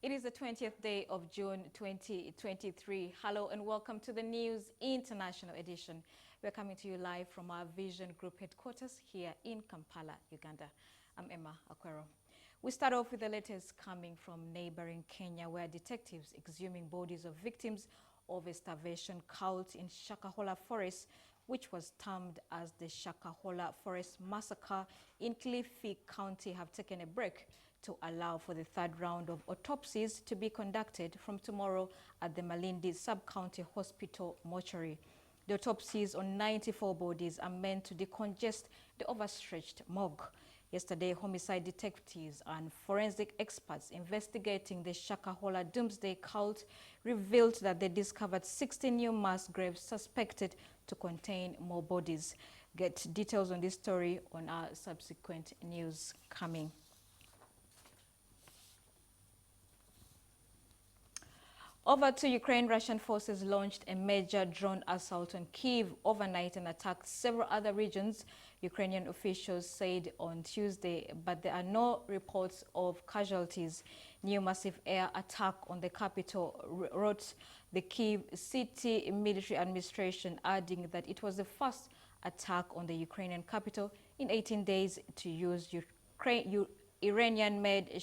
It is the 20th day of June 2023. Hello and welcome to the News International Edition. We're coming to you live from our Vision Group headquarters here in Kampala, Uganda. I'm Emma Akwero. We start off with the latest coming from neighboring Kenya, where detectives exhuming bodies of victims of a starvation cult in Shakahola Forest, which was termed as the Shakahola Forest Massacre in Kilifi County, have taken a break to allow for the third round of autopsies to be conducted from tomorrow at the Malindi Sub-County Hospital mortuary. The autopsies on 94 bodies are meant to decongest the overstretched morgue. Yesterday, homicide detectives and forensic experts investigating the Shakahola Doomsday Cult revealed that they discovered 60 new mass graves suspected to contain more bodies. Get details on this story on our subsequent news coming. Over to Ukraine, Russian forces launched a major drone assault on Kyiv overnight and attacked several other regions, Ukrainian officials said on Tuesday, but there are no reports of casualties. New massive air attack on the capital, wrote the Kyiv city military administration, adding that it was the first attack on the Ukrainian capital in 18 days to use Iranian-made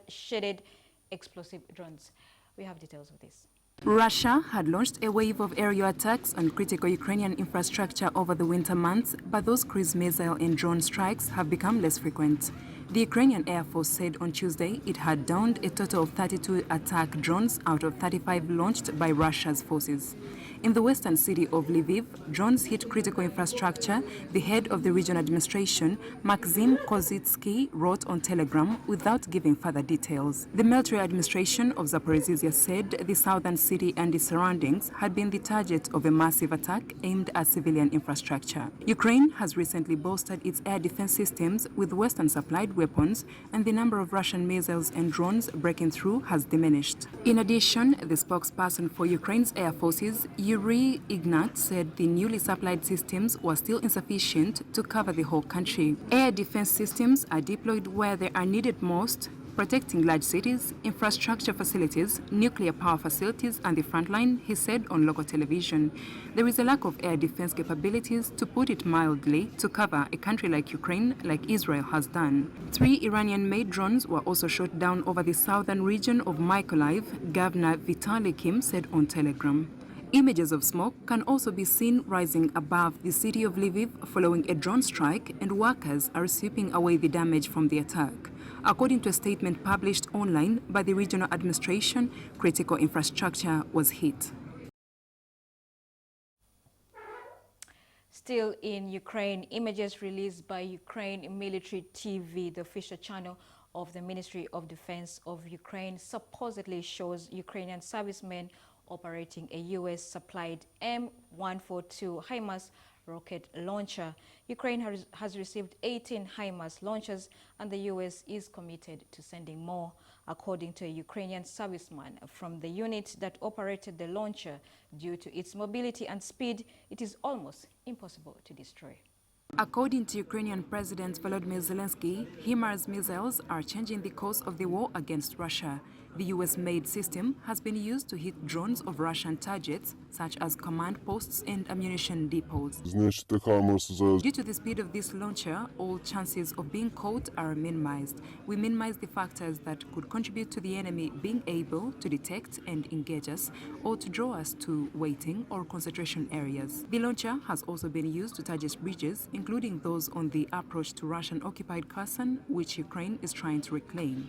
shaded explosive drones. We have details of this. Russia had launched a wave of aerial attacks on critical Ukrainian infrastructure over the winter months, but those cruise missile and drone strikes have become less frequent. The Ukrainian Air Force said on Tuesday it had downed a total of 32 attack drones out of 35 launched by Russia's forces. In the western city of Lviv, drones hit critical infrastructure, the head of the region administration, Maxim Kozitsky, wrote on Telegram without giving further details. The military administration of Zaporizhzhia said the southern city and its surroundings had been the target of a massive attack aimed at civilian infrastructure. Ukraine has recently bolstered its air defense systems with Western-supplied weapons, and the number of Russian missiles and drones breaking through has diminished. In addition, the spokesperson for Ukraine's air forces, Yuri Ignat, said the newly supplied systems were still insufficient to cover the whole country. Air defense systems are deployed where they are needed most, protecting large cities, infrastructure facilities, nuclear power facilities, and the front line, he said on local television. There is a lack of air defense capabilities, to put it mildly, to cover a country like Ukraine, like Israel has done. 3 Iranian-made drones were also shot down over the southern region of Mykolaiv, Governor Vitaly Kim said on Telegram. Images of smoke can also be seen rising above the city of Lviv following a drone strike, and workers are sweeping away the damage from the attack. According to a statement published online by the regional administration, critical infrastructure was hit. Still in Ukraine, images released by Ukraine Military TV, the official channel of the Ministry of Defense of Ukraine, supposedly shows Ukrainian servicemen operating a U.S.-supplied M142 HIMARS rocket launcher. Ukraine has received 18 HIMARS launchers, and the U.S. is committed to sending more. According to a Ukrainian serviceman from the unit that operated the launcher, due to its mobility and speed, it is almost impossible to destroy. According to Ukrainian President Volodymyr Zelensky, HIMARS missiles are changing the course of the war against Russia. The US-made system has been used to hit drones of Russian targets, such as command posts and ammunition depots. Due to the speed of this launcher, all chances of being caught are minimized. We minimize the factors that could contribute to the enemy being able to detect and engage us, or to draw us to waiting or concentration areas. The launcher has also been used to target bridges, including those on the approach to Russian-occupied Kherson, which Ukraine is trying to reclaim.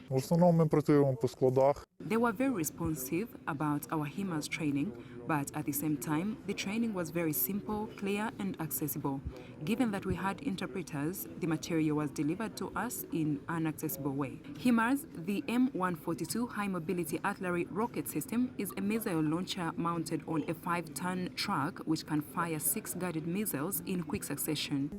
They were very responsive about our HIMARS training, but at the same time, the training was very simple, clear, and accessible. Given that we had interpreters, the material was delivered to us in an accessible way. HIMARS, the M142 high-mobility artillery rocket system, is a missile launcher mounted on a 5-ton truck which can fire 6 guided missiles in quick succession.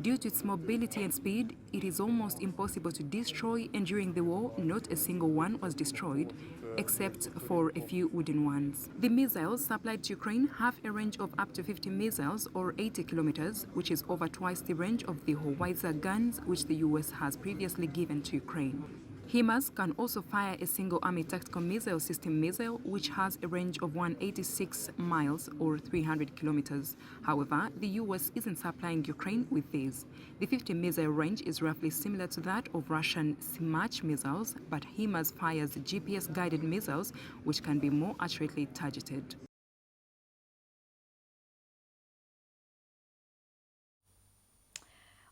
Due to its mobility and speed, it is almost impossible to destroy, and during the war, not a single one was destroyed, except for a few wooden ones. The missiles supplied to Ukraine have a range of up to 50 missiles or 80 kilometers, which is over twice the range of the howitzer guns which the US has previously given to Ukraine. HIMARS can also fire a single Army tactical missile system missile, which has a range of 186 miles or 300 kilometers. However, the US isn't supplying Ukraine with these. The 50 missile range is roughly similar to that of Russian Simach missiles, but HIMARS fires GPS-guided missiles, which can be more accurately targeted.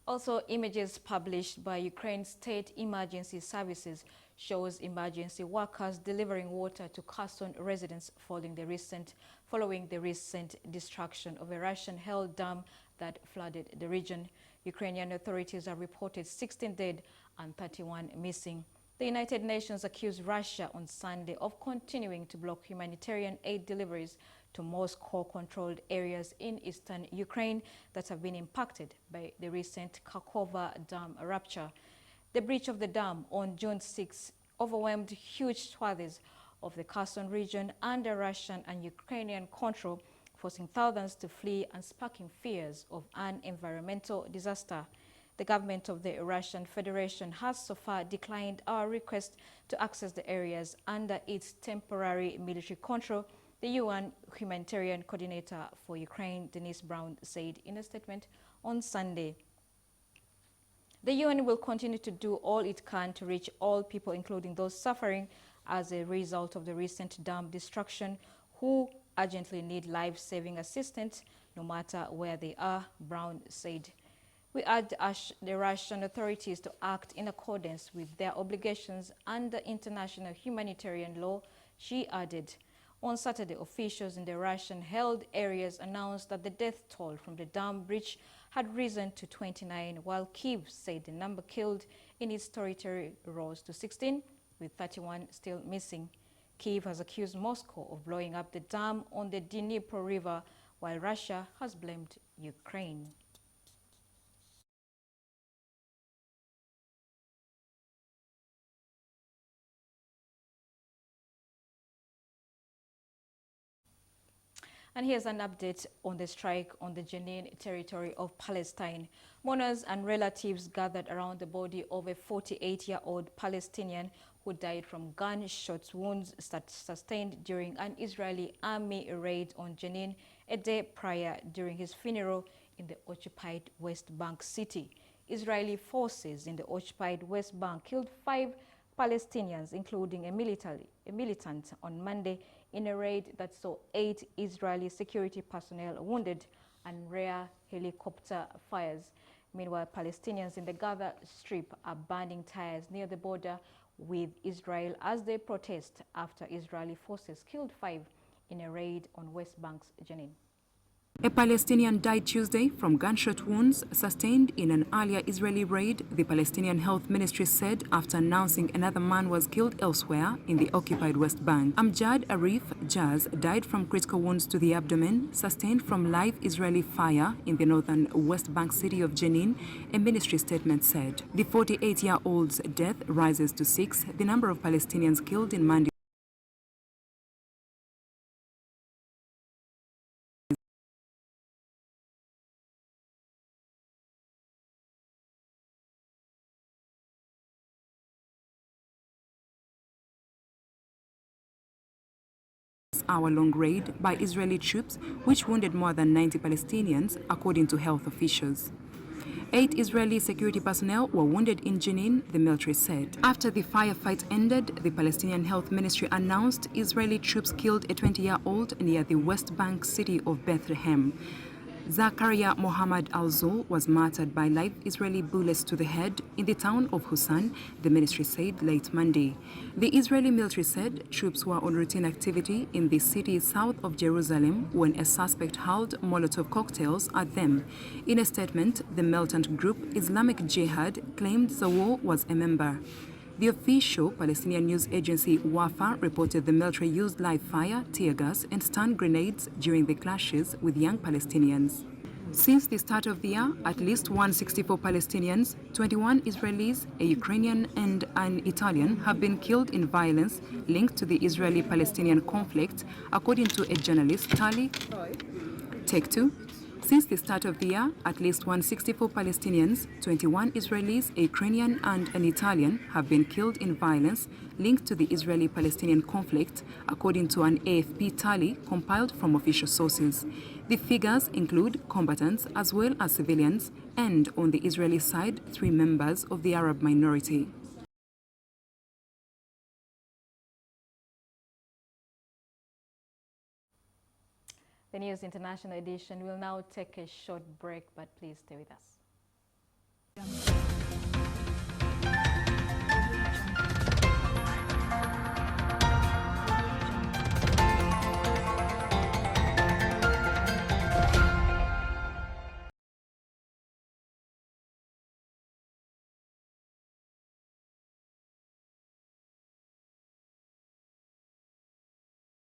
Also, images published by Ukraine's state emergency services shows emergency workers delivering water to Kherson residents following the recent destruction of a Russian-held dam that flooded the region. Ukrainian authorities have reported 16 dead and 31 missing. The United Nations accused Russia on Sunday of continuing to block humanitarian aid deliveries to Moscow-controlled areas in eastern Ukraine that have been impacted by the recent Kakhovka Dam rupture. The breach of the dam on June 6 overwhelmed huge swathes of the Kherson region under Russian and Ukrainian control, forcing thousands to flee and sparking fears of an environmental disaster. The government of the Russian Federation has so far declined our request to access the areas under its temporary military control, the UN humanitarian coordinator for Ukraine, Denise Brown, said in a statement on Sunday. The UN will continue to do all it can to reach all people, including those suffering as a result of the recent dam destruction, who urgently need life-saving assistance no matter where they are, Brown said. We urge the Russian authorities to act in accordance with their obligations under international humanitarian law, she added. On Saturday, officials in the Russian-held areas announced that the death toll from the dam breach had risen to 29, while Kyiv said the number killed in its territory rose to 16, with 31 still missing. Kyiv has accused Moscow of blowing up the dam on the Dnipro River, while Russia has blamed Ukraine. And here's an update on the strike on the Jenin territory of Palestine. Mourners and relatives gathered around the body of a 48-year-old Palestinian who died from gunshot wounds sustained during an Israeli army raid on Jenin a day prior during his funeral in the occupied West Bank city. Israeli forces in the occupied West Bank killed 5 Palestinians, including a militant, on Monday in a raid that saw 8 Israeli security personnel wounded and rare helicopter fires. Meanwhile, Palestinians in the Gaza Strip are burning tires near the border with Israel as they protest after Israeli forces killed 5 in a raid on West Bank's Jenin. A Palestinian died Tuesday from gunshot wounds sustained in an earlier Israeli raid, the Palestinian Health Ministry said after announcing another man was killed elsewhere in the occupied West Bank. Amjad Arif Jaz died from critical wounds to the abdomen sustained from live Israeli fire in the northern West Bank city of Jenin, a ministry statement said. The 48-year-old's death rises to 6, the number of Palestinians killed in Monday hour-long raid by Israeli troops, which wounded more than 90 Palestinians, according to health officials. 8 Israeli security personnel were wounded in Jenin, the military said. After the firefight ended, the Palestinian Health Ministry announced Israeli troops killed a 20-year-old near the West Bank city of Bethlehem. Zakaria Mohammed Al-Zul was martyred by live Israeli bullets to the head in the town of Hussan, the ministry said late Monday. The Israeli military said troops were on routine activity in the city south of Jerusalem when a suspect hurled Molotov cocktails at them. In a statement, the militant group Islamic Jihad claimed Zawul was a member. The official Palestinian news agency Wafa reported the military used live fire, tear gas and stun grenades during the clashes with young Palestinians. Since the start of the year, at least 164 Palestinians, 21 Israelis, a Ukrainian and an Italian have been killed in violence linked to the Israeli-Palestinian conflict, according to a journalist tally. Take two. Since the start of the year, at least 164 Palestinians, 21 Israelis, a Ukrainian and an Italian have been killed in violence linked to the Israeli-Palestinian conflict, according to an AFP tally compiled from official sources. The figures include combatants as well as civilians and, on the Israeli side, 3 members of the Arab minority. The News International edition will now take a short break, but please stay with us.